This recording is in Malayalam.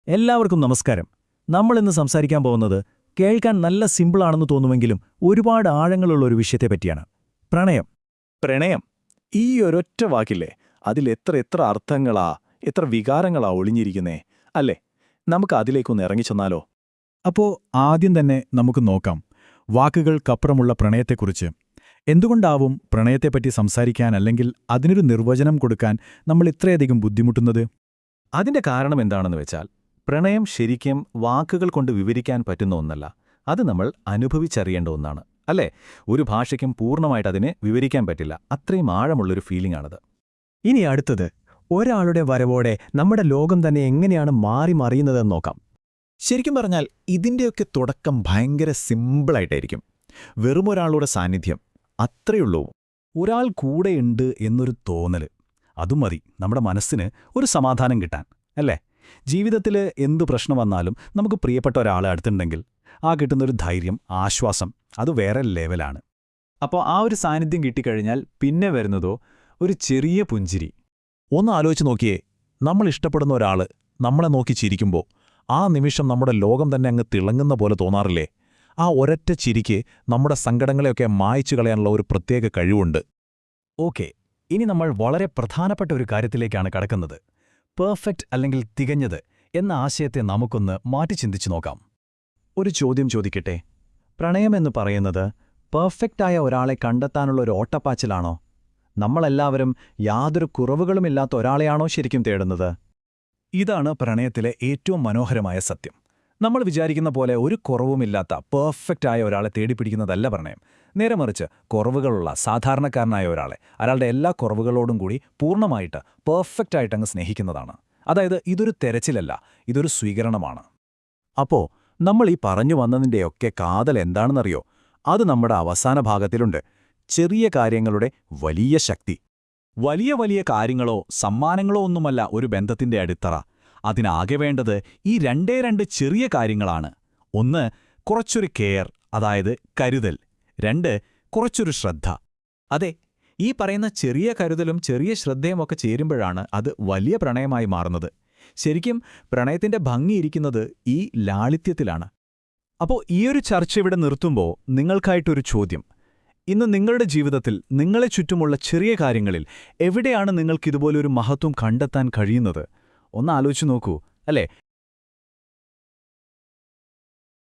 എല്ലാവർക്കും നമസ്കാരം. നമ്മളിന്ന് സംസാരിക്കാൻ പോകുന്നത് കേൾക്കാൻ നല്ല സിമ്പിളാണെന്ന് തോന്നുമെങ്കിലും ഒരുപാട് ആഴങ്ങളുള്ള ഒരു വിഷയത്തെപ്പറ്റിയാണ്. പ്രണയം. പ്രണയം ഈ ഒരൊറ്റ വാക്കില്ലേ, അതിലെത്ര അർത്ഥങ്ങളാ, എത്ര വികാരങ്ങളാ ഒളിഞ്ഞിരിക്കുന്നേ അല്ലേ? നമുക്ക് അതിലേക്കൊന്ന് ഇറങ്ങിച്ചെന്നാലോ? അപ്പോ ആദ്യം തന്നെ നമുക്ക് നോക്കാം വാക്കുകൾക്കപ്പുറമുള്ള പ്രണയത്തെക്കുറിച്ച്. എന്തുകൊണ്ടാവും പ്രണയത്തെപ്പറ്റി സംസാരിക്കാൻ അല്ലെങ്കിൽ അതിനൊരു നിർവചനം കൊടുക്കാൻ നമ്മൾ ഇത്രയധികം ബുദ്ധിമുട്ടുന്നത്? അതിന്റെ കാരണം എന്താണെന്ന് വെച്ചാൽ, പ്രണയം ശരിക്കും വാക്കുകൾ കൊണ്ട് വിവരിക്കാൻ പറ്റുന്ന ഒന്നല്ല. അത് നമ്മൾ അനുഭവിച്ചറിയേണ്ട ഒന്നാണ്, അല്ലേ? ഒരു ഭാഷയ്ക്കും പൂർണ്ണമായിട്ട് അതിനെ വിവരിക്കാൻ പറ്റില്ല. അത്രയും ആഴമുള്ളൊരു ഫീലിംഗ് ആണത്. ഇനി അടുത്തത്, ഒരാളുടെ വരവോടെ നമ്മുടെ ലോകം തന്നെ എങ്ങനെയാണ് മാറി മറിയുന്നതെന്ന് നോക്കാം. ശരിക്കും പറഞ്ഞാൽ ഇതിൻ്റെയൊക്കെ തുടക്കം ഭയങ്കര സിമ്പിളായിട്ടായിരിക്കും. വെറുമൊരാളുടെ സാന്നിധ്യം, അത്രയുള്ളൂ. ഒരാൾ കൂടെയുണ്ട് എന്നൊരു തോന്നല്, അതും മതി നമ്മുടെ മനസ്സിന് ഒരു സമാധാനം കിട്ടാൻ, അല്ലേ? ജീവിതത്തിൽ എന്തു പ്രശ്നം വന്നാലും നമുക്ക് പ്രിയപ്പെട്ട ഒരാളെ അടുത്തുണ്ടെങ്കിൽ ആ കിട്ടുന്നൊരു ധൈര്യം, ആശ്വാസം, അത് വേറെ ലെവലാണ്. അപ്പോൾ ആ ഒരു സാന്നിധ്യം കിട്ടിക്കഴിഞ്ഞാൽ പിന്നെ വരുന്നതോ ഒരു ചെറിയ പുഞ്ചിരി. ഒന്ന് ആലോചിച്ച് നോക്കിയേ, നമ്മൾ ഇഷ്ടപ്പെടുന്ന ഒരാൾ നമ്മളെ നോക്കി ചിരിക്കുമ്പോൾ ആ നിമിഷം നമ്മുടെ ലോകം തന്നെ അങ്ങ് തിളങ്ങുന്ന പോലെ തോന്നാറില്ലേ? ആ ഒരൊറ്റ ചിരിക്ക് നമ്മുടെ സങ്കടങ്ങളെയൊക്കെ മായ്ച്ചു കളയാനുള്ള ഒരു പ്രത്യേക കഴിവുണ്ട്. ഓക്കെ, ഇനി നമ്മൾ വളരെ പ്രധാനപ്പെട്ട ഒരു കാര്യത്തിലേക്കാണ് കടക്കുന്നത്. പെർഫെക്റ്റ് അല്ലെങ്കിൽ തികഞ്ഞത് എന്ന ആശയത്തെ നമുക്കൊന്ന് മാറ്റി ചിന്തിച്ചു നോക്കാം. ഒരു ചോദ്യം ചോദിക്കട്ടെ, പ്രണയമെന്ന് പറയുന്നത് പെർഫെക്റ്റായ ഒരാളെ കണ്ടെത്താനുള്ള ഒരു ഓട്ടപ്പാച്ചിലാണോ? നമ്മളെല്ലാവരും യാതൊരു കുറവുകളുമില്ലാത്ത ഒരാളെയാണോ ശരിക്കും തേടുന്നത്? ഇതാണ് പ്രണയത്തിലെ ഏറ്റവും മനോഹരമായ സത്യം. നമ്മൾ വിചാരിക്കുന്ന പോലെ ഒരു കുറവുമില്ലാത്ത പെർഫെക്റ്റായ ഒരാളെ തേടിപ്പിടിക്കുന്നതല്ല പ്രണയം. നേരെ മറിച്ച് കുറവുകളുള്ള സാധാരണക്കാരനായ ഒരാളെ അയാളുടെ എല്ലാ കുറവുകളോടും കൂടി പൂർണ്ണമായിട്ട് പെർഫെക്റ്റായിട്ടങ്ങ് സ്നേഹിക്കുന്നതാണ്. അതായത് ഇതൊരു തെരച്ചിലല്ല, ഇതൊരു സ്വീകരണമാണ്. അപ്പോ നമ്മൾ ഈ പറഞ്ഞു വന്നതിൻ്റെയൊക്കെ കാതൽ എന്താണെന്നറിയോ? അത് നമ്മുടെ അവസാന ഭാഗത്തിലുണ്ട്. ചെറിയ കാര്യങ്ങളുടെ വലിയ ശക്തി. വലിയ വലിയ കാര്യങ്ങളോ സമ്മാനങ്ങളോ ഒന്നുമല്ല ഒരു ബന്ധത്തിന്റെ അടിത്തറ. അതിനാകെ വേണ്ടത് ഈ രണ്ട് ചെറിയ കാര്യങ്ങളാണ്. ഒന്ന്, കുറച്ചൊരു കെയർ, അതായത് കരുതൽ. രണ്ട്, കുറച്ചൊരു ശ്രദ്ധ. അതെ, ഈ പറയുന്ന ചെറിയ കരുതലും ചെറിയ ശ്രദ്ധയുമൊക്കെ ചേരുമ്പോഴാണ് അത് വലിയ പ്രണയമായി മാറുന്നത്. ശരിക്കും പ്രണയത്തിന്റെ ഭംഗിയിരിക്കുന്നത് ഈ ലാളിത്യത്തിലാണ്. അപ്പോൾ ഈയൊരു ചർച്ച ഇവിടെ നിർത്തുമ്പോൾ നിങ്ങൾക്കായിട്ടൊരു ചോദ്യം. ഇന്ന് നിങ്ങളുടെ ജീവിതത്തിൽ നിങ്ങളെ ചുറ്റുമുള്ള ചെറിയ കാര്യങ്ങളിൽ എവിടെയാണ് നിങ്ങൾക്കിതുപോലൊരു മഹത്വം കണ്ടെത്താൻ കഴിയുന്നത്? ഒന്ന് ആലോചിച്ചു നോക്കൂ, അല്ലേ?